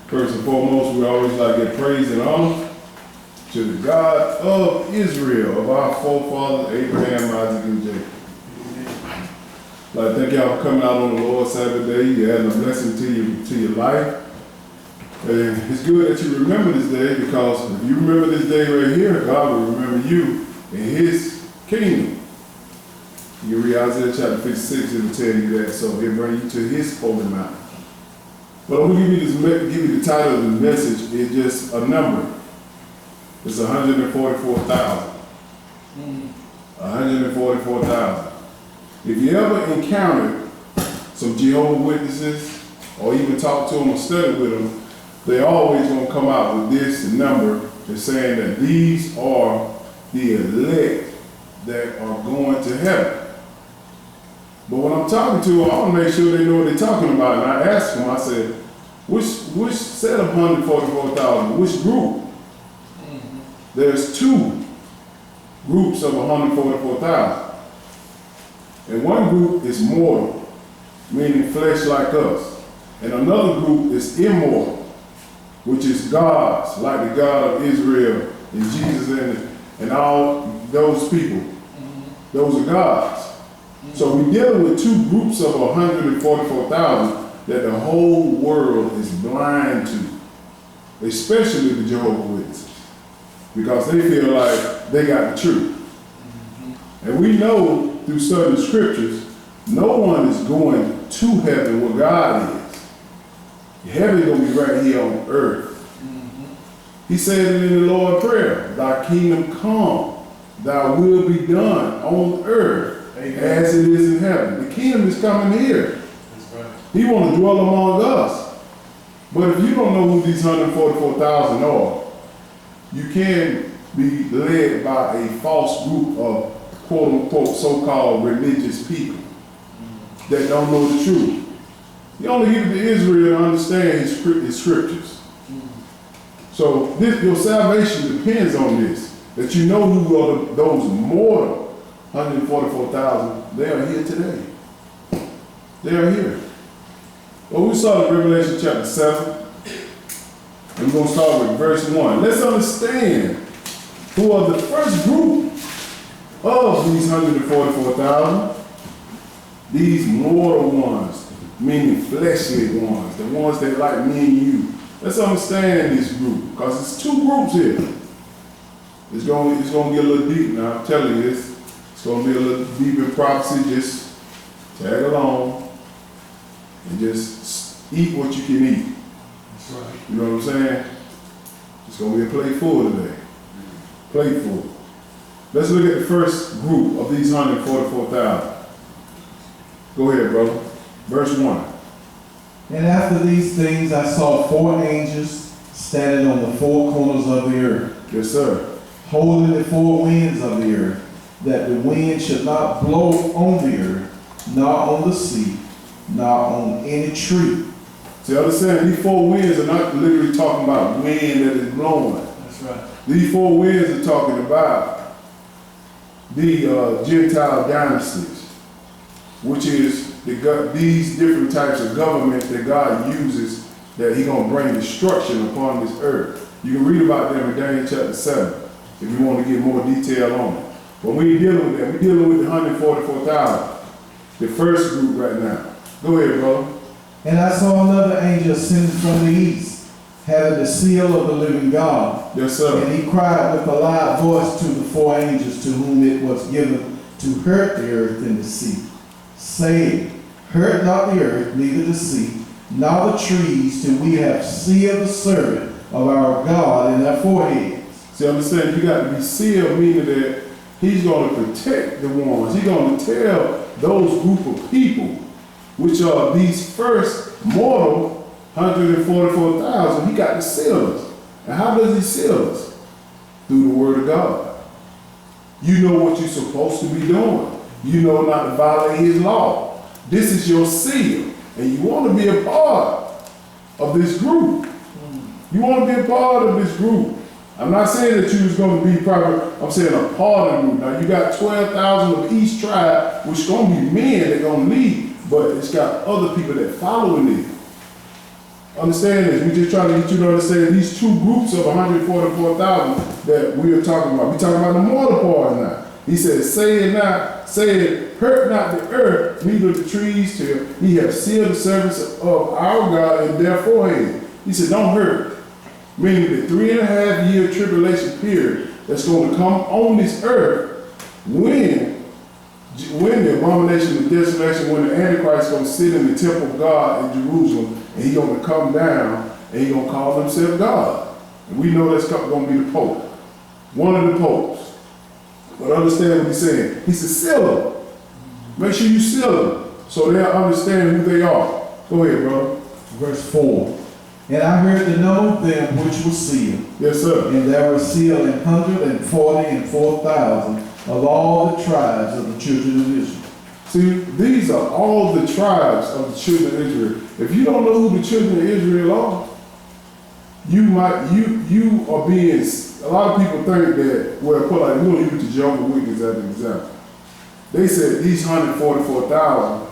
First and foremost, we always like to give praise and honor to the God of Israel, of our forefathers, Abraham, Isaac, and Jacob. I'd like to thank y'all for coming out on the Lord's Sabbath day. You're adding a blessing to your life. And it's good that you remember this day, because if you remember this day right here, God will remember you in His kingdom. You read Isaiah chapter 56, it will tell you that, so He'll bring you to His holy mountain. But I'm going to give you the title of the message. It's just a number. It's 144,000. 144,000. If you ever encountered some Jehovah's Witnesses, or even talk to them or study with them, they always going to come out with this number. They're saying that these are the elect that are going to heaven. But when I'm talking to them, I want to make sure they know what they're talking about. And I asked them, I said, which set of 144,000, which group? There's two groups of 144,000. And one group is mortal, meaning flesh like us. And another group is immortal, which is gods, like the God of Israel and Jesus and all those people. Those are gods. So we're dealing with two groups of 144,000 that the whole world is blind to, especially the Jehovah's Witnesses, because they feel like they got the truth. And we know through certain scriptures, no one is going to heaven where God is. Heaven is going to be right here on earth. He said it in the Lord's Prayer, thy kingdom come, thy will be done on earth as it is in heaven. The kingdom is coming here. That's right. He want to dwell among us. But if you don't know who these 144,000 are, you can be led by a false group of quote-unquote so-called religious people that don't know the truth. You only give it to Israel to understand his scriptures. So your salvation depends on this, that you know who are those mortal 144,000. They are here today. They are here. Well, we saw in Revelation chapter 7. And we're going to start with verse 1. Let's understand who are the first group of these 144,000. These mortal ones, meaning fleshly ones, the ones that like me and you. Let's understand this group, because it's two groups here. It's going to get a little deep now. I'm telling you this. It's going to be a little deep in prophecy. Just tag along and just eat what you can eat. That's right. You know what I'm saying? It's going to be a plate full today. Plate full. Let's look at the first group of these 144,000. Go ahead, brother. Verse 1. And after these things I saw four angels standing on the four corners of the earth. Yes, sir. Holding the four winds of the earth, that the wind should not blow on the earth, nor on the sea, nor on any tree. See, understand, these four winds are not literally talking about wind that is blowing. That's right. These four winds are talking about the Gentile dynasties, which is these different types of governments that God uses, that He's going to bring destruction upon this earth. You can read about them in Daniel chapter 7 if you want to get more detail on it. But we ain't dealing with that. We're dealing with the 144,000, the first group right now. Go ahead, brother. And I saw another angel ascending from the east, having the seal of the living God. Yes, sir. And he cried with a loud voice to the four angels to whom it was given to hurt the earth and the sea, saying, hurt not the earth, neither the sea, nor the trees, till we have sealed the servant of our God in their foreheads. See, understand, you got to be sealed, meaning that He's going to protect the ones. He's going to tell those group of people, which are these first mortal 144,000, He got to seal us. And how does He seal us? Through the Word of God. You know what you're supposed to be doing. You know not to violate His law. This is your seal. And you want to be a part of this group. You want to be a part of this group. I'm not saying that you was going to be proper. I'm saying a part of the group. Now you got 12,000 of each tribe, which is going to be men that are going to lead, but it's got other people that following it. understand this. We just trying to get you to understand these two groups of 144,000 that we are talking about. We talking about the mortal part now. He said, say it, hurt not the earth, neither the trees till he have sealed the servants of our God in their forehead. He said, don't hurt. Meaning the 3.5 year tribulation period that's going to come on this earth when the abomination of desolation, when the Antichrist is going to sit in the temple of God in Jerusalem, and he's going to come down and he's going to call himself God. And we know that's going to be the Pope, one of the popes. But understand what he's saying. He said, seal them. Make sure you seal them so they'll understand who they are. Go ahead, brother. Verse 4. And I heard the number of them which were sealed. Yes, sir. And there were sealed 144,000 of all the tribes of the children of Israel. See, these are all the tribes of the children of Israel. If you don't know who the children of Israel are, you are being, a lot of people think that, well, put like, we're going to use the Jehovah's Witnesses as an example. They said these 144,000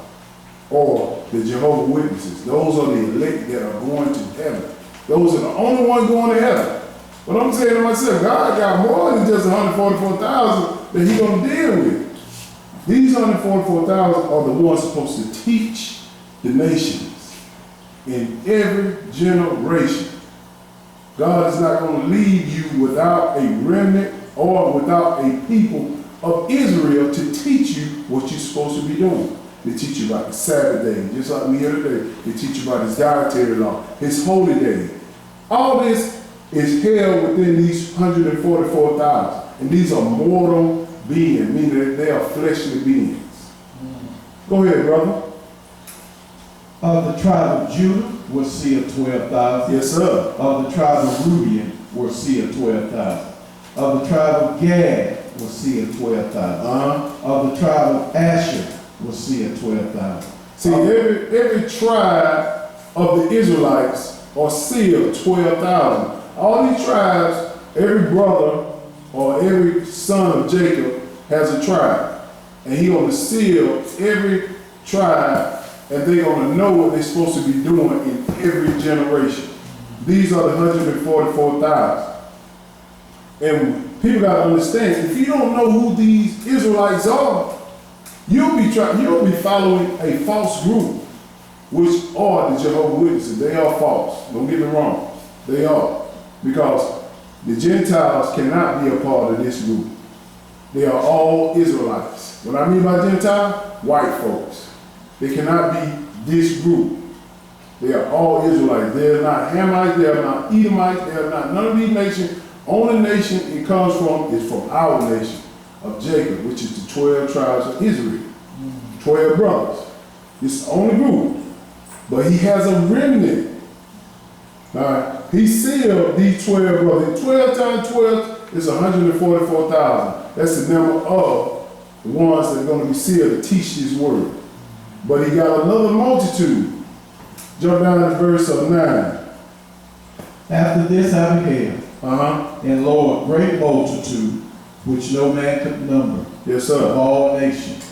are the Jehovah's Witnesses. Those are the elect that are going to heaven. Those are the only ones going to heaven. But I'm saying to myself, God got more than just 144,000 that He's going to deal with. These 144,000 are the ones supposed to teach the nations in every generation. God is not going to leave you without a remnant or without a people of Israel to teach you what you're supposed to be doing. They teach you about the Sabbath day, just like we here today. They teach you about His dietary law, His holy day. All this is held within these 144,000. And these are mortal beings, meaning that they are fleshly beings. Go ahead, brother. Of the tribe of Judah were sealed 12,000. Yes, sir. Of the tribe of Reuben were sealed 12,000. Of the tribe of Gad were sealed 12,000. Of the tribe of Asher were sealed 12,000. See, every tribe of the Israelites are sealed 12,000. All these tribes, every brother or every son of Jacob has a tribe. And He's going to seal every tribe, and they're going to know what they're supposed to be doing in every generation. These are the 144,000. And people got to understand, if you don't know who these Israelites are, you'll be following a false group, which are the Jehovah's Witnesses. They are false. Don't get me wrong. They are. Because the Gentiles cannot be a part of this group. They are all Israelites. What I mean by Gentile, white folks. They cannot be this group. They are all Israelites. They are not Hamites, they are not Edomites, they are not none of these nations. Only nation it comes from is from our nation of Jacob, which is the 12 tribes of Israel. 12 brothers. It's the only group. But he has a remnant. All right. He sealed these 12 brothers. 12 times 12 is 144,000. That's the number of the ones that are going to be sealed to teach this word. But he got another multitude. Jump down to verse 9. After this I beheld, and lo, a great multitude, which no man could number, Yes, sir. of all nations,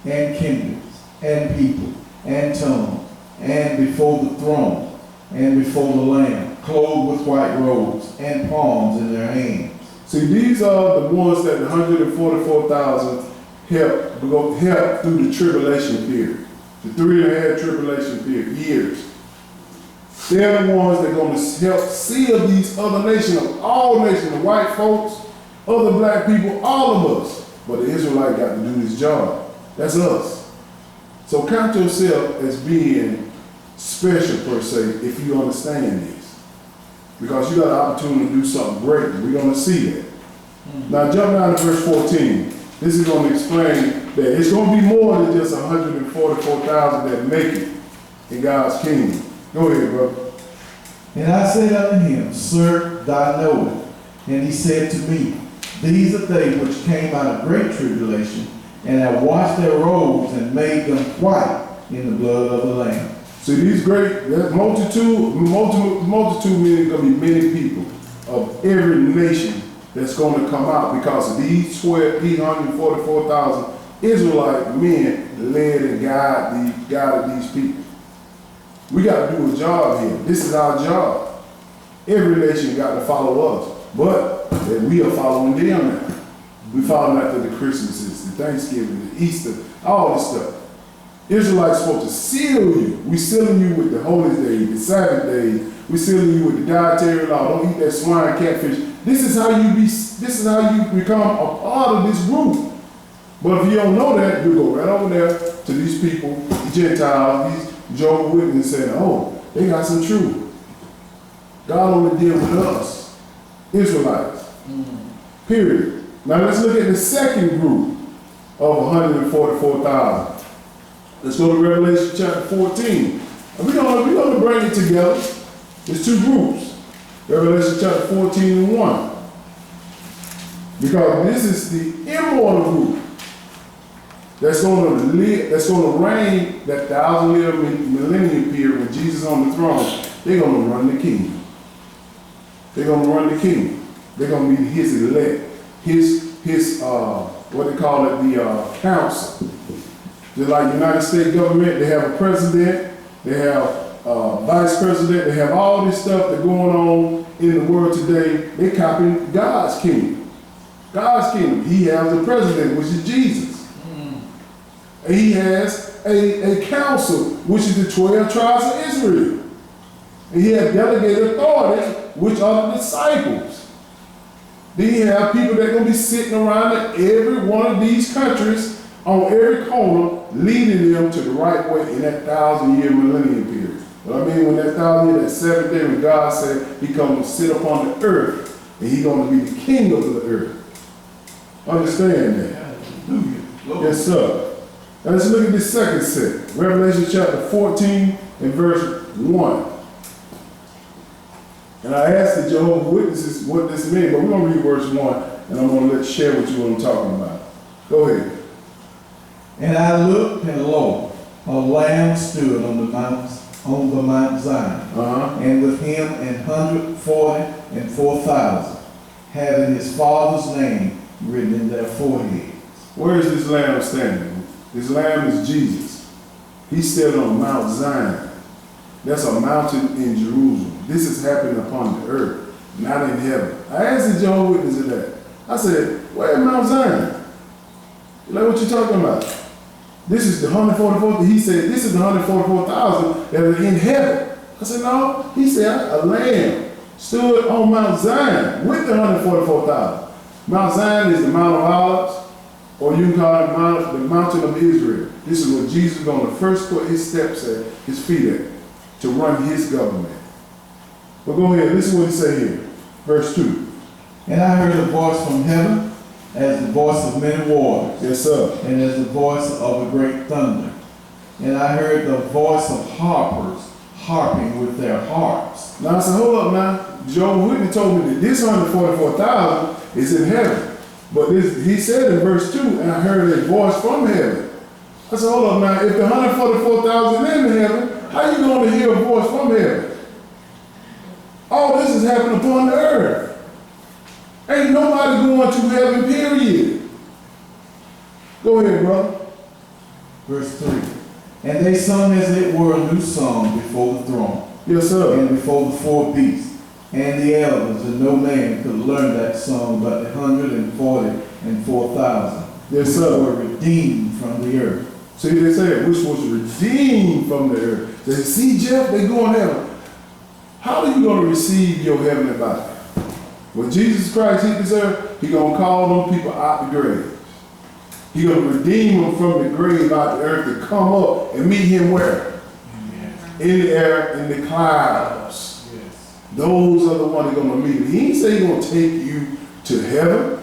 and kindreds, and people, and tongues, and before the throne, and before the Lamb, clothed with white robes, and palms in their hands. See, these are the ones that the 144,000 helped through the tribulation period. The 3.5 tribulation period, years. They're the ones that are going to help seal these other nations, of all nations, the white folks, other black people, all of us. But the Israelite got to do this job. That's us. So count yourself as being special per se if you understand this. Because you got an opportunity to do something great. And we're going to see that. Now jump down to verse 14. This is going to explain that it's going to be more than just 144,000 that make it in God's kingdom. Go ahead, brother. And I said unto him, Sir, thou knowest. And he said to me, These are they which came out of great tribulation, and have washed their robes and made them white in the blood of the Lamb. See, these great, that multitude meaning going to be many people of every nation that's going to come out because of these 144,000 Israelite men led and guided these people. We got to do a job here. This is our job. Every nation got to follow us, but that we are following them now. We following after the Christmases, the Thanksgiving, the Easter, all this stuff. Israelites supposed to seal you. We sealing you with the holy days, the Sabbath days. We sealing you with the dietary law. Don't eat that swine, catfish. This is how you become a part of this group. But if you don't know that, you go right over there to these people, the Gentiles, these Jehovah's Witnesses, saying, oh, they got some truth. God only deal with us, Israelites. Period. Now let's look at the second group of 144,000. Let's go to Revelation chapter 14. And we're gonna bring it together. There's two groups. Revelation chapter 14 and 1. Because this is the immortal group that's going to live, that's going to reign that 1,000-year millennium period when Jesus is on the throne. They're going to run the kingdom. They're going to run the kingdom. They're going to be his elect, his what they call it, the council. Just like United States government, they have a president, they have vice president, they have all this stuff that's going on in the world today. They copying God's kingdom. God's kingdom. He has a president, which is Jesus. And he has a council, which is the 12 tribes of Israel. And he has delegated authority, which are the disciples. Then you have people that are going to be sitting around in every one of these countries on every corner, leading them to the right way in that 1,000-year millennium period. But I mean, when that 1,000 year, that 7th day, when God said he comes to sit upon the earth, and he's going to be the king of the earth. Understand that? Yes, sir. Now let's look at this second set. Revelation chapter 14 and verse 1. And I asked the Jehovah's Witnesses what this means, but we're going to read verse 1, and I'm going to share with you what I'm talking about. Go ahead. And I looked, and lo, a lamb stood on the Mount Zion, and with him 144,000, having his father's name written in their foreheads. Where is this lamb standing? This lamb is Jesus. He's standing on Mount Zion. That's a mountain in Jerusalem. This is happening upon the earth, not in heaven. I asked the Jehovah's Witnesses that. I said, where is Mount Zion? Like, what you talking about? This is the 144,000. He said, this is the 144,000 that are in heaven. I said, no. He said, a lamb stood on Mount Zion with the 144,000. Mount Zion is the Mount of Olives, or you can call it the mountain of Israel. This is where Jesus is going to first put his steps at, his feet at, to run his government. But go ahead, listen what he said here. Verse 2. And I heard a voice from heaven, as the voice of many waters. Yes, sir. And as the voice of a great thunder. And I heard the voice of harpers harping with their harps. Now I said, hold up now. Joe Whitney told me that this 144,000 is in heaven. But he said in verse 2, and I heard a voice from heaven. I said, hold up now. If the 144,000 in heaven, how you going to hear a voice from heaven? All this is happening upon the earth. Ain't nobody going to heaven, period. Go ahead, brother. Verse 3. And they sung as it were a new song before the throne. Yes, sir. And before the four beasts and the elders, and no man could learn that song but the 144,000. Yes, sir. Who were redeemed from the earth. See, they said, which was redeemed from the earth. They said, see, Jeff, they going to heaven. How are you going to receive your heavenly body? When Jesus Christ hit this earth, he's going to call them people out the grave. He's going to redeem them from the grave out the earth to come up and meet him where? In the air, in the clouds. Yes. Those are the ones that are going to meet him. He didn't say he's going to take you to heaven.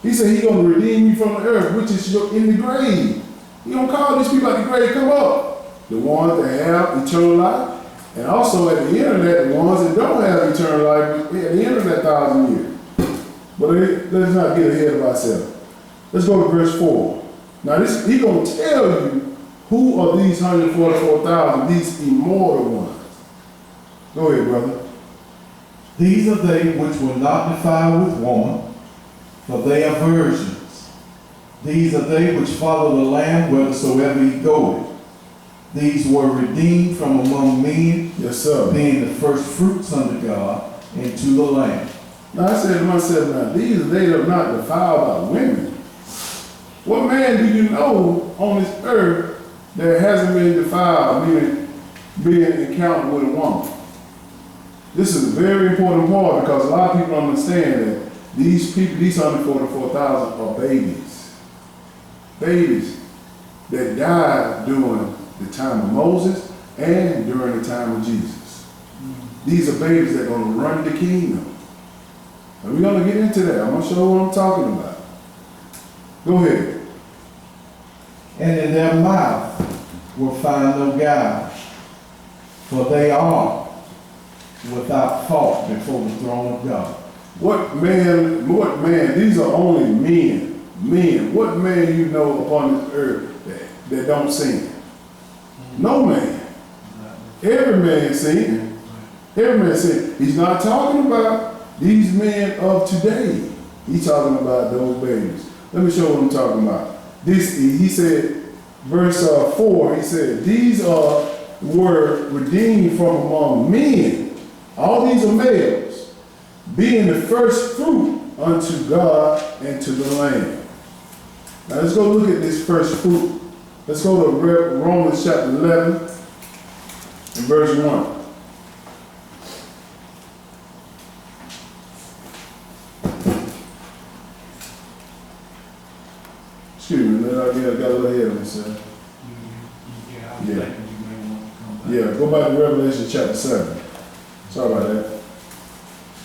He said he's going to redeem you from the earth, which is in the grave. He's going to call these people out the grave, come up. The ones that have eternal life. And also at the end of that, the ones that don't have eternal life, at the end of that 1,000 years. But let's not get ahead of ourselves. Let's go to verse 4. Now he's going to tell you who are these 144,000, these immortal ones. Go ahead, brother. These are they which will not defile with woman, for they are virgins. These are they which follow the Lamb whithersoever he goeth. These were redeemed from among men, Yes, sir. being the first fruits unto God and to the Lamb. Now I said to myself, now these are they that are not defiled by women. What man do you know on this earth that hasn't been defiled, meaning being encountered with a woman? This is a very important part because a lot of people don't understand that these people, these 144,000 are babies. Babies that died during the time of Moses and during the time of Jesus. These are babies that are going to run the kingdom. And we're going to get into that. I'm going to show what I'm talking about. Go ahead. And in their mouth will find no guile, for they are without fault before the throne of God. What man, these are only men. What man you know upon this earth that don't sin? No man. Every man sin. Every man sin. He's not talking about these men of today. He's talking about those babies. Let me show what I'm talking about. This, he said, verse 4, he said, these were redeemed from among men. All these are males, being the first fruit unto God and to the Lamb. Now let's go look at this first fruit. Let's go to Romans chapter 11 and verse 1. Excuse me, I got a little ahead of myself. Yeah, go back to Revelation chapter 7. Sorry about that.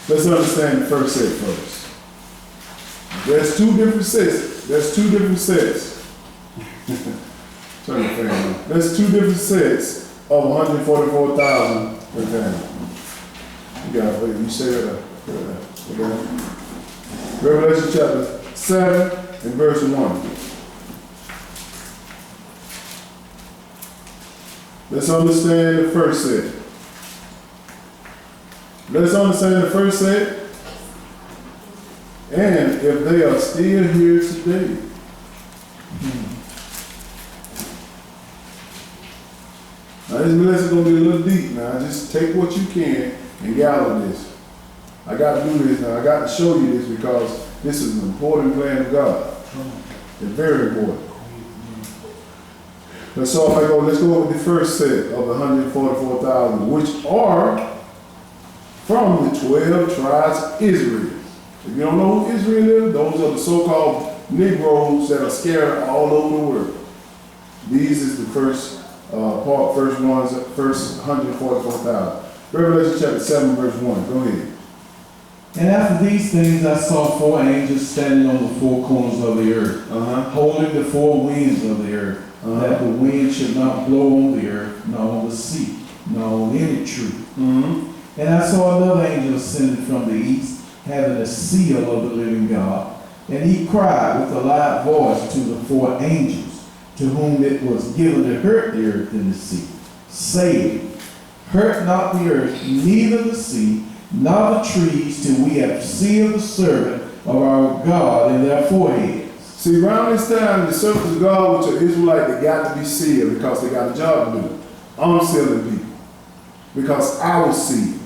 Let's understand the first set first. There's two different sets. Turn the fan on. There's two different sets of 144,000 per family. You got it. You say it. Okay. Revelation chapter 7 and verse 1. Let's understand the first set. Let's understand the first set. And if they are still here today. Now this lesson is going to be a little deep now. Just take what you can and gather this. I got to do this now. I got to show you this because this is an important plan of God. It's very important. Let's go with the first set of the 144,000, which are from the 12 tribes of Israel. If you don't know who Israel is, those are the so-called Negroes that are scattered all over the world. These is the first first 144,000. Revelation chapter 7, verse 1. Go ahead. And after these things I saw four angels standing on the four corners of the earth, holding the four winds of the earth, that the wind should not blow on the earth, nor on the sea, nor on any tree. And I saw another angel ascending from the east, having a seal of the living God. And he cried with a loud voice to the four angels, to whom it was given to hurt the earth and the sea, saying, hurt not the earth, neither the sea, nor the trees, till we have sealed the servant of our God in their foreheads. See, around this time, the servants of God, which are Israelites, they got to be sealed because they got a job to do. I'm sealing people because I was sealed.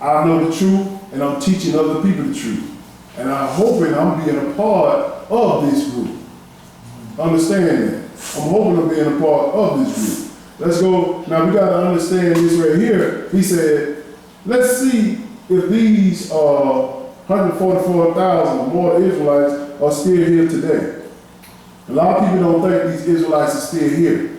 I know the truth, and I'm teaching other people the truth. And I'm hoping I'm being a part of this group. Understand that. I'm hoping I'm being a part of this group. Let's go. Now, we got to understand this right here. He said, let's see if these 144,000 or more Israelites are still here today. A lot of people don't think these Israelites are still here.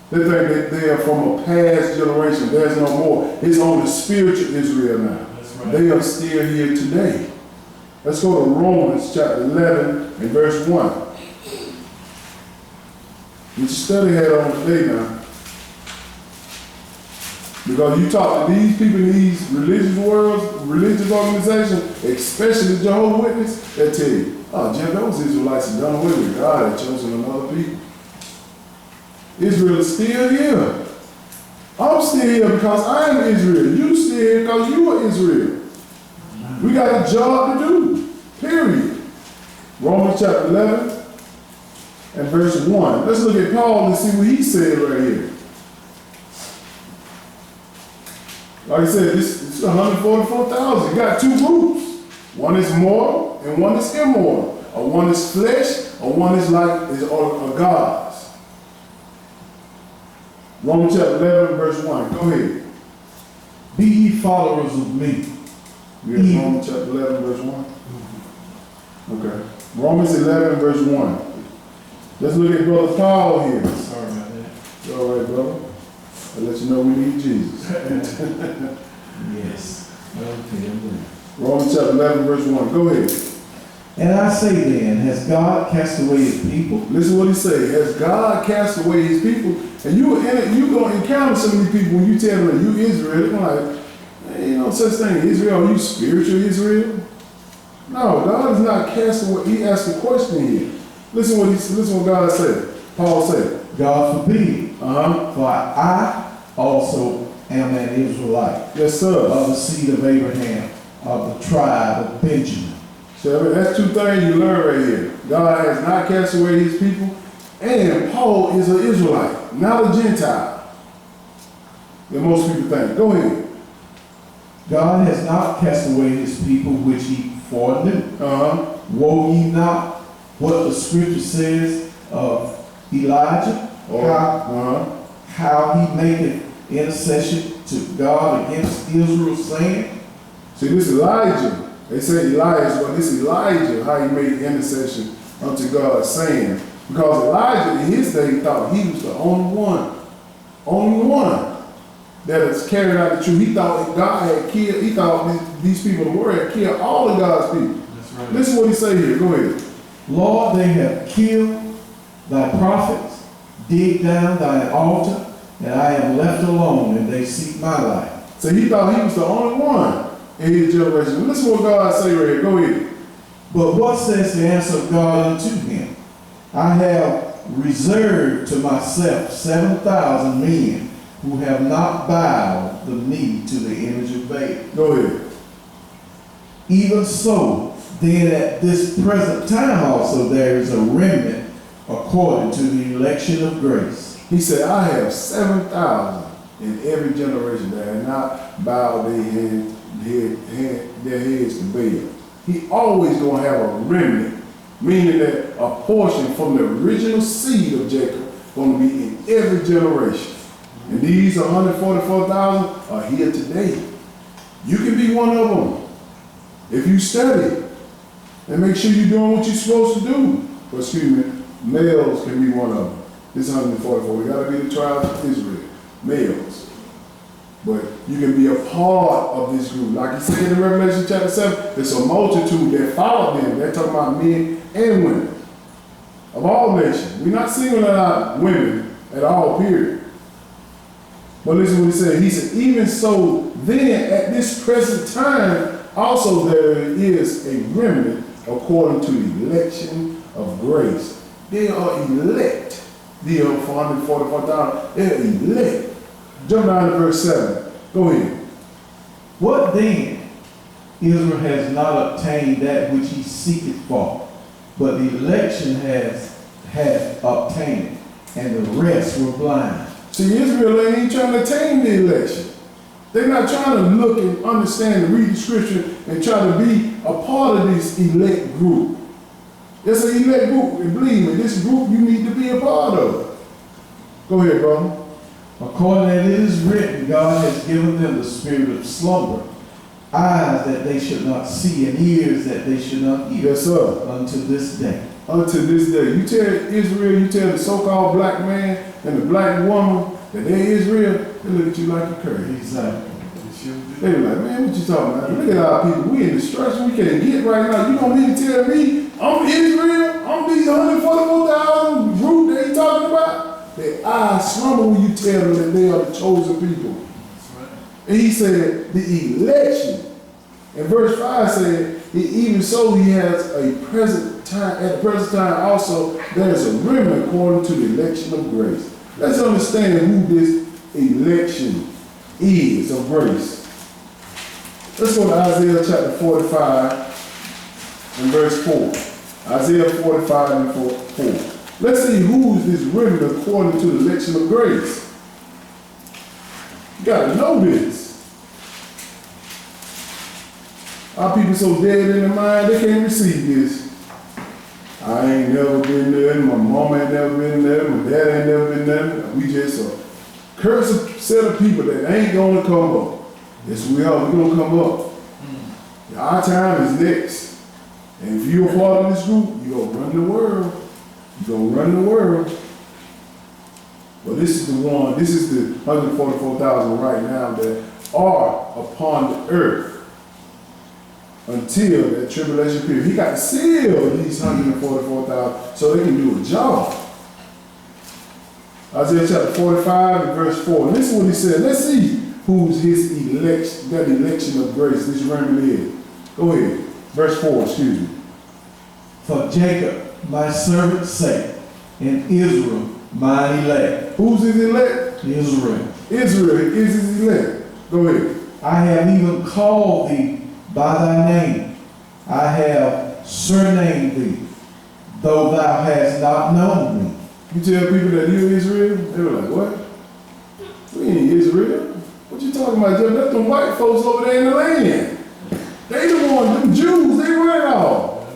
They think that they are from a past generation. There's no more. It's only spiritual Israel now. Right. They are still here today. Let's go to Romans chapter 11 and verse 1. We study that on today now. Because you talk to these people in these religious worlds, religious organizations, especially Jehovah's Witnesses, they tell you, oh, Jim, those Israelites are done away with. God had chosen another people. Israel is still here. I'm still here because I am Israel. You still here because you are Israel. We got a job to do, period. Romans chapter 11 and verse 1. Let's look at Paul and see what he said right here. Like I said, this is 144,000. You got two groups. One is mortal and one is immortal. Or one is flesh, or one is gods. Romans chapter 11, verse 1. Go ahead. Be ye followers of me. You have Romans chapter 11, verse 1? Okay. Romans 11, verse 1. Let's look at Brother Paul here. Sorry about that. You all right, brother? I'll let you know we need Jesus. Yes. Okay, I'm good. Romans chapter 11, verse 1. Go ahead. And I say then, has God cast away his people? Listen what he said. Has God cast away his people? And you're going to encounter so many people when you tell them you Israel. They're like, ain't no such thing. Israel, are you spiritual Israel? No, God is not cast away. He asked the question here. Listen what God said. Paul said. God forbid. Uh-huh. For I also am an Israelite, Yes, sir. of the seed of Abraham, of the tribe of Benjamin. So that's two things you learn right here. God has not cast away his people, and Paul is an Israelite, not a Gentile. That most people think. Go ahead. God has not cast away his people which he foreknew. Uh-huh. Woe ye not what the scripture says of Elijah, how he maketh intercession to God against Israel, saying. See, this Elijah. They say Elias, but this Elijah, how he made intercession unto God, saying, because Elijah in his day thought he was the only one that has carried out the truth. He thought God had killed, he thought these people in the world had killed all of God's people. That's right. Listen to what he say here. Go ahead. Lord, they have killed thy prophets, dig down thine altar, and I am left alone, and they seek my life. So he thought he was the only one in his generation. Listen to what God say right here. Go ahead. But what says the answer of God unto him? I have reserved to myself 7,000 men who have not bowed the knee to the image of Baal. Go ahead. Even so, then at this present time also there is a remnant according to the election of grace. He said, I have 7,000 in every generation that have not bowed their heads to Baal. He always going to have a remnant, meaning that a portion from the original seed of Jacob going to be in every generation. And these 144,000 are here today. You can be one of them if you study and make sure you're doing what you're supposed to do. But excuse me, males can be one of them. This 144, we got to be the tribe of Israel, males. But you can be a part of this group. Like he said in Revelation chapter 7, it's a multitude that follow them. They're talking about men and women of all nations. We're not singling out women at all, period. But listen to what he said. He said, even so, then at this present time, also there is a remnant according to the election of grace. They are elect. The 444,000, they're elect. Jump down to verse 7. Go ahead. What then? Israel has not obtained that which he seeketh for, but the election has obtained, and the rest were blind. See, Israel ain't even trying to attain the election. They're not trying to look and understand and read the scripture and try to be a part of this elect group. It's an elect group, and believe me, this group you need to be a part of. Go ahead, brother. According as it is written, God has given them the spirit of slumber, eyes that they should not see, and ears that they should not hear. Yes, sir. Unto this day. Unto this day. You tell Israel, you tell the so-called black man and the black woman that they're Israel, they look at you like you're crazy. Exactly. They be like, man, what you talking about? Look at our people. We in destruction. We can't get right now. You don't mean to tell me I'm Israel? I'm these 144,000 group that you talking about? Their eyes slumber when you tell them that they are the chosen people. That's right. And he said, the election. And verse 5 said, even so he has a present time, at the present time also, there is a remnant according to the election of grace. Let's understand who this election is of grace. Let's go to Isaiah chapter 45 and verse 4. Isaiah 45 and 4. Let's see who is this remnant according to the election of grace. You got to know this. Our people so dead in the mind, they can't receive this. I ain't never been there, my mama ain't never been there, my dad ain't never been there. We just a cursed set of people that ain't gonna come up. Yes, we are, we gonna come up. Our time is next. And if you're a part of this group, you're gonna run the world. You're gonna run the world. But this is the one, this is the 144,000 right now that are upon the earth until that tribulation period. He got to seal these 144,000 so they can do a job. Isaiah chapter 45 and verse 4. And this is what he said. Let's see who's his election, that election of grace, this remnant is. Go ahead. Verse 4, excuse me. For Jacob, my servant's sake, and Israel, mine elect. Who's his elect? Israel. Israel is his elect. Go ahead. I have even called thee by thy name. I have surnamed thee, though thou hast not known me. You tell people that you're Israel, they were like, what? We ain't Israel. What you talking about, Jeff? That's them white folks over there in the land. They the ones, them Jews, they run all.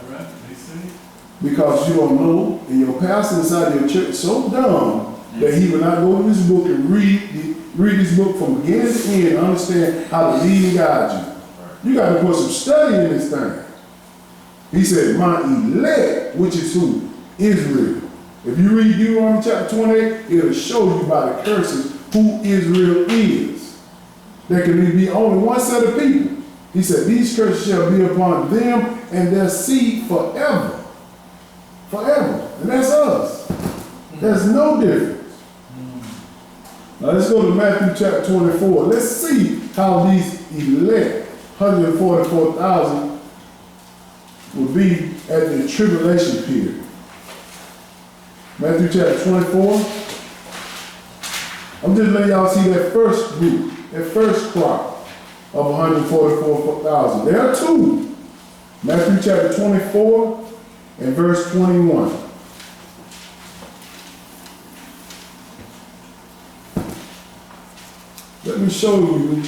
Because you don't know, and your pastor inside your church so dumb that he will not go to this book and read this book from beginning to end and understand how to lead and guide you. You got to put some study in this thing. He said, my elect, which is who? Israel. If you read Deuteronomy chapter 28, it'll show you by the curses who Israel is. There can be only one set of people. He said, these curses shall be upon them and their seed forever. Forever. And that's us. There's no difference. Now let's go to Matthew chapter 24. Let's see how these elect 144,000 will be at the tribulation period. Matthew chapter 24. I'm just letting y'all see that first group, that first crop of 144,000. There are two. Matthew chapter 24 and verse 21. Let me show you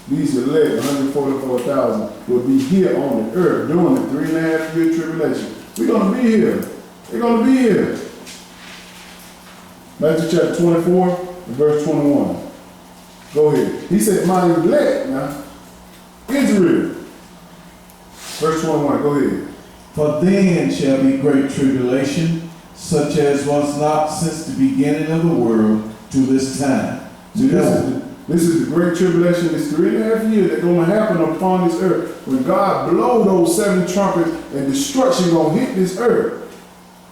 these elect 144,000 will be here on the earth during the 3.5 year tribulation. We're going to be here. They're going to be here. Matthew chapter 24 and verse 21. Go ahead. He said, my elect now, Israel. Verse 21, go ahead. For then shall be great tribulation, such as was not since the beginning of the world to this time. See, this is the great tribulation. It's 3.5 years that's going to happen upon this earth. When God blow those 7 trumpets and destruction going to hit this earth.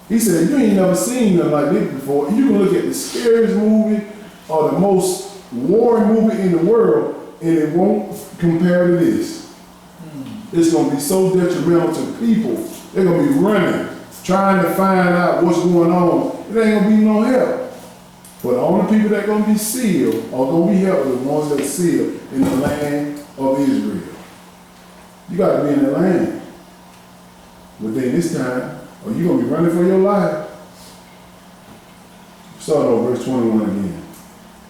He said, you ain't never seen nothing like this before. You can look at the scariest movie or the most warring movie in the world and it won't compare to this. It's going to be so detrimental to people. They're going to be running, trying to find out what's going on. It ain't going to be no help. But the only people that are going to be sealed are going to be helped are the ones that are sealed in the land of Israel. You got to be in the land within this time, or you're going to be running for your life. Start over verse 21 again.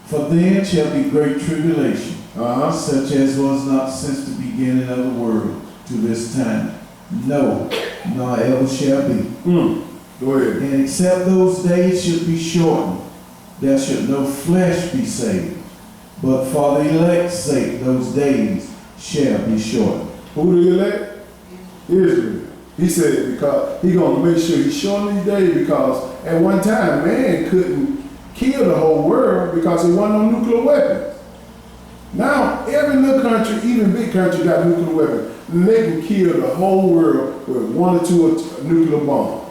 For then shall be great tribulation, such as was not since the beginning of the world to this time. No, nor ever shall be. Go ahead. And except those days should be shortened, there should no flesh be saved. But for the elect's sake, those days shall be shortened. Who the elect? Israel. He said because he's going to make sure he shorten these days because at one time man couldn't kill the whole world because there wasn't no nuclear weapons. Now every little country, even big country, got nuclear weapons. And they can kill the whole world with 1 or 2 nuclear bombs.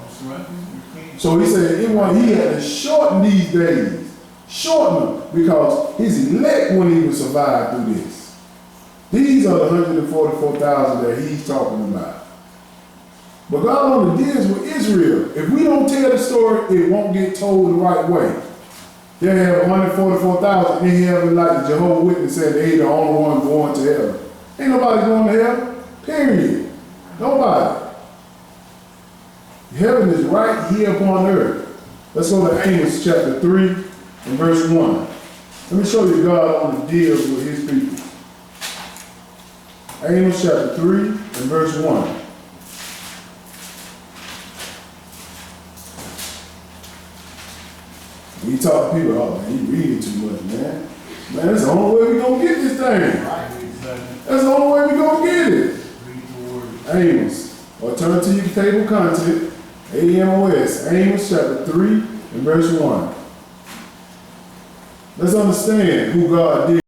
So he said he had to shorten these days. Shorten them because his elect wouldn't even survive through this. These are the 144,000 that he's talking about. But God only deals with Israel. If we don't tell the story, it won't get told the right way. They have 144,000. They have it like the Jehovah's Witness said they the only one going to heaven. Ain't nobody going to heaven. Period. Nobody. Heaven is right here upon earth. Let's go to Amos chapter 3 and verse 1. Let me show you God only deals with his people. Amos chapter 3 and and verse 1. We talk to people, oh man, you reading too much, man. Man, that's the only way we gonna get this thing. That's the only way we gonna get it. Amos, or turn to your table content, AMOS, Amos chapter 3 and verse 1. Let's understand who God deals